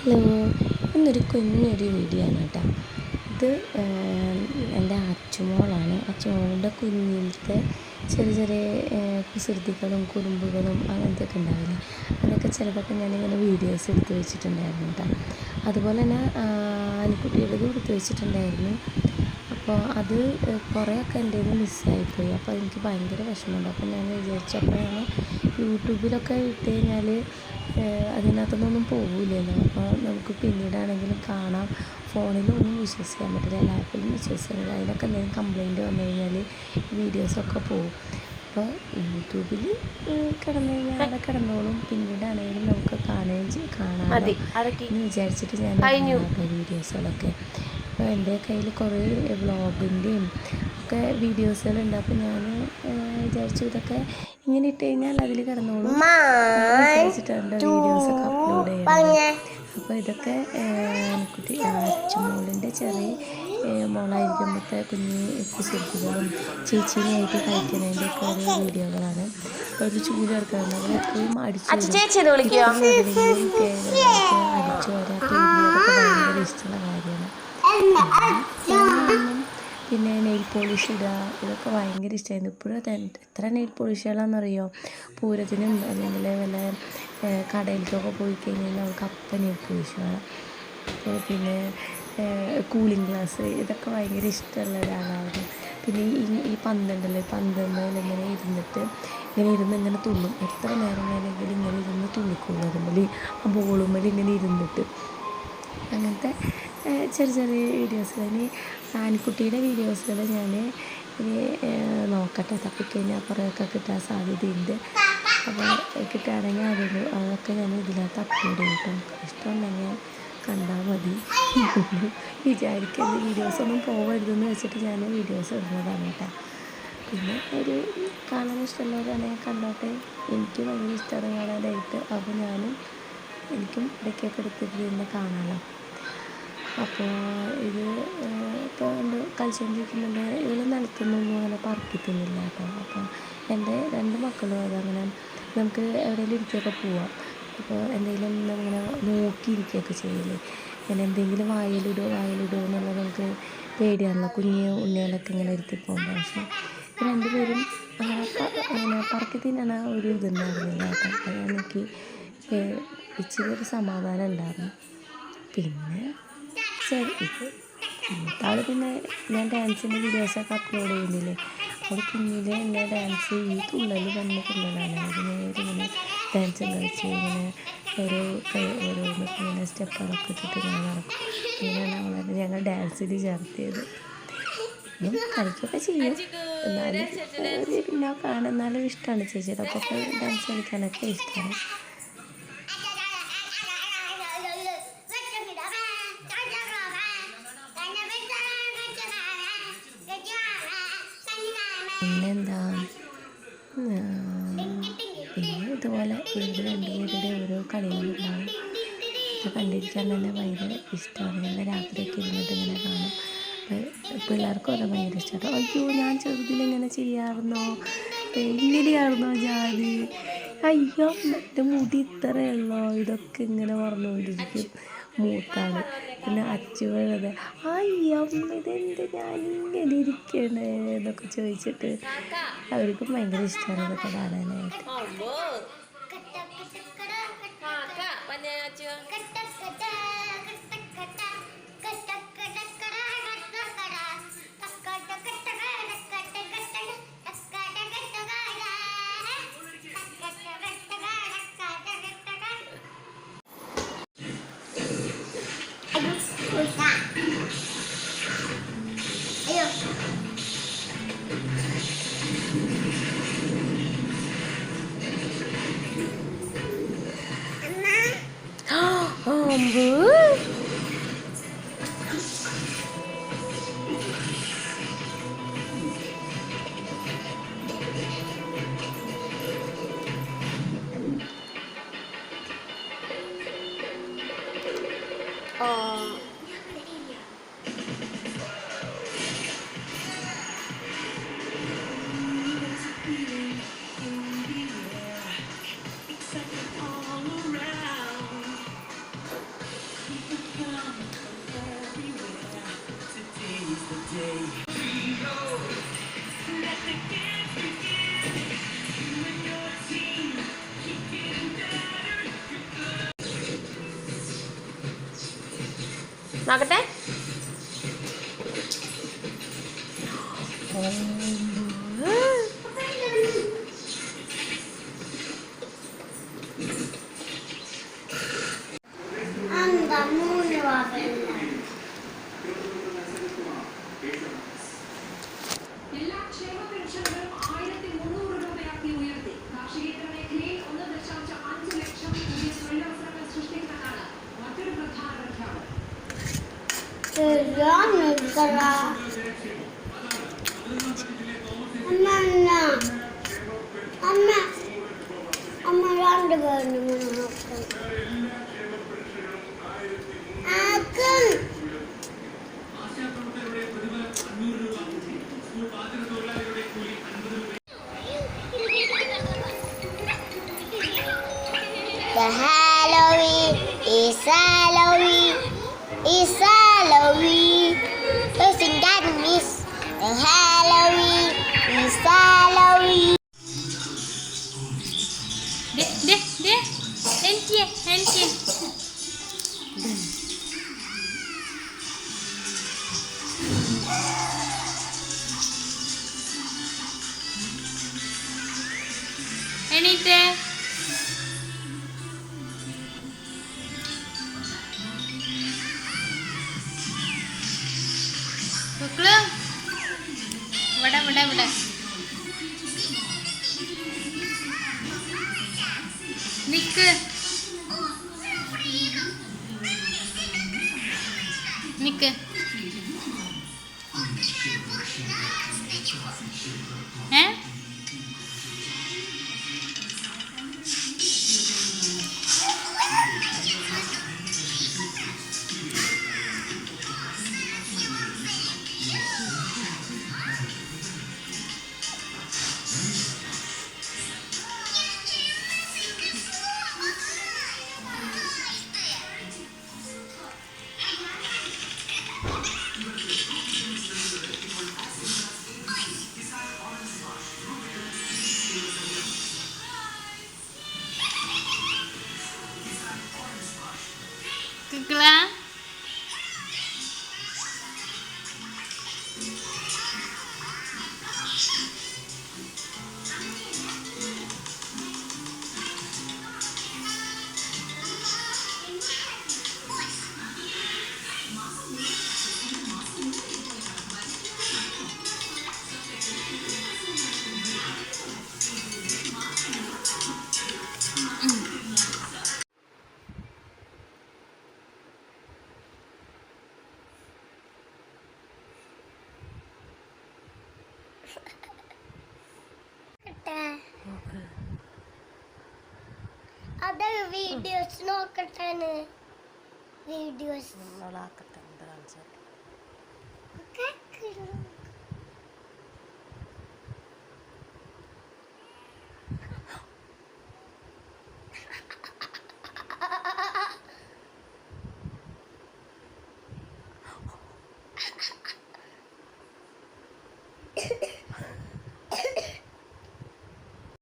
Hello, ഇന്നൊരു കുഞ്ഞൊരു video ആണ് കേട്ടോ. ഇത് എൻ്റെ അച്ചുമോളാണ്. അച്ചുമോളുടെ കുഞ്ഞിലത്തെ ചെറിയ ചെറിയ കുസൃതികളും കുറുമ്പുകളും അങ്ങനത്തെ ഒക്കെ ഉണ്ടാവില്ലേ, അതൊക്കെ ചിലതൊക്കെ ഞാനിങ്ങനെ വീഡിയോസ് എടുത്ത് വെച്ചിട്ടുണ്ടായിരുന്നു കേട്ടോ. അതുപോലെ തന്നെ ആനിക്കുട്ടിയുടേതും എടുത്ത് വെച്ചിട്ടുണ്ടായിരുന്നു. അപ്പോൾ അത് കുറേയൊക്കെ എൻ്റെ കയ്യിൽ നിന്ന് മിസ്സായിപ്പോയി. അപ്പോൾ എനിക്ക് ഭയങ്കര വിഷമമുണ്ട്. അപ്പോൾ ഞാൻ വിചാരിച്ചപ്പോഴാണ് യൂട്യൂബിലൊക്കെ ഇട്ട് കഴിഞ്ഞാൽ അതിനകത്തുനിന്നൊന്നും പോകില്ലല്ലോ. അപ്പോൾ നമുക്ക് പിന്നീടാണെങ്കിലും കാണാം. ഫോണിലൊന്നും വിശ്വസിക്കാൻ പറ്റില്ല, ലാപ്പിലും വിശ്വസിക്കാൻ പറ്റില്ല. അതിനൊക്കെ എന്തെങ്കിലും കംപ്ലയിൻറ്റ് വന്നു കഴിഞ്ഞാൽ വീഡിയോസൊക്കെ പോകും. അപ്പോൾ യൂട്യൂബിൽ കിടന്നു കഴിഞ്ഞാൽ അവിടെ കിടന്നോളും, പിന്നീടാണെങ്കിലും നമുക്ക് കാണാം എന്ന് വിചാരിച്ചിട്ട് ഞാൻ വീഡിയോസുകളൊക്കെ. അപ്പോൾ എൻ്റെ കയ്യിൽ കുറേ വ്ളോഗിൻ്റെയും ഒക്കെ വീഡിയോസുകളുണ്ട്. അപ്പോൾ ഞാൻ വിചാരിച്ചു ഇതൊക്കെ ഇങ്ങനെ ഇട്ട് കഴിഞ്ഞാൽ അതിൽ കിടന്നോളും വിചാരിച്ചിട്ടുണ്ട് വീഡിയോസൊക്കെ അപ്ലോഡ് ചെയ്യുന്നത്. അപ്പോൾ ഇതൊക്കെ കുട്ടി അച്ചുമോളിൻ്റെ ചെറിയ മോളായിരിക്കുമ്പോഴത്തെ കുഞ്ഞ് കുസൃതികളും ചേച്ചീനെയായിട്ട് കളിക്കുന്നതിൻ്റെയൊക്കെ ഓരോ വീഡിയോകളാണ്. ഒരു ചൂല് എടുക്കുന്നത് അവർ എപ്പോഴും അടിച്ചു വരാത്ത വീഡിയോകളൊക്കെ ഭയങ്കര ഇഷ്ടമുള്ള കാര്യമാണ്. പിന്നെ നെയിൽ പോളിഷ് ഇടുക, ഇതൊക്കെ ഭയങ്കര ഇഷ്ടമായിരുന്നു. ഇപ്പോഴും എത്ര നെയിൽ പോളിഷുകളാണെന്നറിയോ. പൂരത്തിനും അല്ലെങ്കിൽ വല്ല കടയിലേക്കൊക്കെ പോയി കഴിഞ്ഞാൽ നമുക്ക് അപ്പം നെയിൽ പോളിഷ് വേണം. പിന്നെ കൂളിംഗ് ഗ്ലാസ്, ഇതൊക്കെ ഭയങ്കര ഇഷ്ടമുള്ള ഒരാളാണ്. പിന്നെ ഈ പന്തുണ്ടല്ലോ, പന്തമ്മയിൽ ഇങ്ങനെ ഇരുന്നിട്ട് ഇങ്ങനെ തുള്ളും. എത്ര നേരം വേണമെങ്കിലും ഇങ്ങനെ ഇരുന്ന് തുള്ളിക്കൊള്ളും. അതുപോലെ ആ ബോളുമ്മൽ ഇങ്ങനെ ഇരുന്നിട്ട് അങ്ങനത്തെ ചെറിയ ചെറിയ വീഡിയോസുകൾ. ഇനി ആൺകുട്ടിയുടെ വീഡിയോസുകൾ ഞാൻ നോക്കട്ടെ, തപ്പിക്കഴിഞ്ഞാൽ കുറേയൊക്കെ കിട്ടാൻ സാധ്യതയുണ്ട്. അപ്പോൾ കിട്ടുകയാണെങ്കിൽ അതൊക്കെ ഞാൻ ഇതിനകത്ത് അപ്ലോഡ് ചെയ്തിട്ടും ഇഷ്ടമുണ്ടെങ്കിൽ കണ്ടാൽ മതി. വിചാരിക്കുന്നത് വീഡിയോസൊന്നും പോകരുതെന്ന് വെച്ചിട്ട് ഞാൻ വീഡിയോസ് ഇടുന്നതാണ് കേട്ടോ. പിന്നെ ഒരു കാണാൻ ഇഷ്ടമുള്ളവരാണെങ്കിൽ കണ്ടോട്ടെ. എനിക്ക് ഭയങ്കര ഇഷ്ടമാണ് കാണാനായിട്ട്. അപ്പോൾ എനിക്കും ഇടയ്ക്കൊക്കെ എടുത്തിട്ട് ഇരുന്ന് കാണാമല്ലോ. അപ്പോൾ ഇത് ഇപ്പോൾ ഉണ്ട് കളിച്ചുകൊണ്ടിരിക്കുന്നുണ്ട്. ഇവൾ നിലത്തൊന്നും അങ്ങനെ പറപ്പിക്കുന്നില്ല കേട്ടോ. അപ്പോൾ എൻ്റെ 2 മക്കളും അതങ്ങനെ നമുക്ക് എവിടെയെങ്കിലും ഇരിക്കുകയൊക്കെ പോവാം. അപ്പോൾ എന്തെങ്കിലും അങ്ങനെ നോക്കിയിരിക്കുകയൊക്കെ ചെയ്യില്ലേ, അങ്ങനെ എന്തെങ്കിലും വായിലിടുമോ എന്നുള്ളത് നമുക്ക് പേടിയാണല്ലോ, കുഞ്ഞ് ഉണ്ണികളൊക്കെ ഇങ്ങനെ ഇരുത്തി പോകുമ്പോൾ. പക്ഷേ 2 പേരും അങ്ങനെ പറക്കി തിന്നണ ഒരു ഇതുണ്ടായിരുന്നില്ല കേട്ടോ. അതാണ് എനിക്ക് ഇച്ചിരി ഒരു സമാധാനം ഉണ്ടായിരുന്നു. പിന്നെ മൂത്താൾ പിന്നെ ഞാൻ ഡാൻസിൻ്റെ വീഡിയോസൊക്കെ അപ്ലോഡ് ചെയ്യുന്നില്ലേ, അവിടെ കുഞ്ഞിലെ എന്നെ ഡാൻസ് ഈ തുള്ളൽ തന്നെ തുള്ളലാണ്. ഇങ്ങനെ ഡാൻസും കളിച്ച് ഇങ്ങനെ ഓരോന്ന് ഇങ്ങനെ സ്റ്റെപ്പുകളൊക്കെ ഇട്ടിട്ട് ഇങ്ങനെ നടക്കും. അങ്ങനെയാണ് വളരെ ഞങ്ങൾ ഡാൻസിൽ ചേർത്തിയത്. കളിക്കുകയൊക്കെ ചെയ്യും, എന്നാലും പിന്നെ എന്നാലും ഇഷ്ടമാണ്. ചേച്ചിയുടെ ഒപ്പം ഡാൻസ് കളിക്കാനൊക്കെ ഇഷ്ടമാണ്. പിന്നെന്താ, പിന്നെ ഇതുപോലെ ഇവർ 2 പേരുടെ ഓരോ കളികളുണ്ടാവും. ഇത് കണ്ടിരിക്കാൻ തന്നെ ഭയങ്കര ഇഷ്ടമാണ്. ഞങ്ങൾ രാത്രിയൊക്കെ ഇരുന്നിട്ട് ഇങ്ങനെ കാണും. പിള്ളേർക്കും അത് ഭയങ്കര ഇഷ്ടമാണ്. അയ്യോ, ഞാൻ ചെറുതിലിങ്ങനെ ചെയ്യാറുന്നോ, ഇങ്ങനെയായിരുന്നോ ജാതി, അയ്യോ എൻ്റെ മുടി ഇത്രയുള്ളോ, ഇതൊക്കെ ഇങ്ങനെ പറഞ്ഞുകൊണ്ടിരിക്കും മൂത്താണ്. പിന്നെ അച്ചുവത് അയ്യമ്മ ഇതെന്ത് ഞാനിങ്ങനെ ഇരിക്കണേ എന്നൊക്കെ ചോദിച്ചിട്ട് അവർക്കും ഭയങ്കര ഇഷ്ടമാണ് ഇതൊക്കെ കാണാനായിട്ട്. നോക്കട്ടെ. The Halloween is Halloween is Halloween. Listen, that miss. The Halloween is Halloween. എണീറ്റേ. ഇവിടെ ഇവിടെ ഇവിടെ നിക്ക് നിക്ക്. ഏ കിക്കളാ. Other videos നോക്കട്ടെ. വീഡിയോസ് നമ്മളാക്കട്ടെ. എന്താ കാണിച്ചാൽ okay.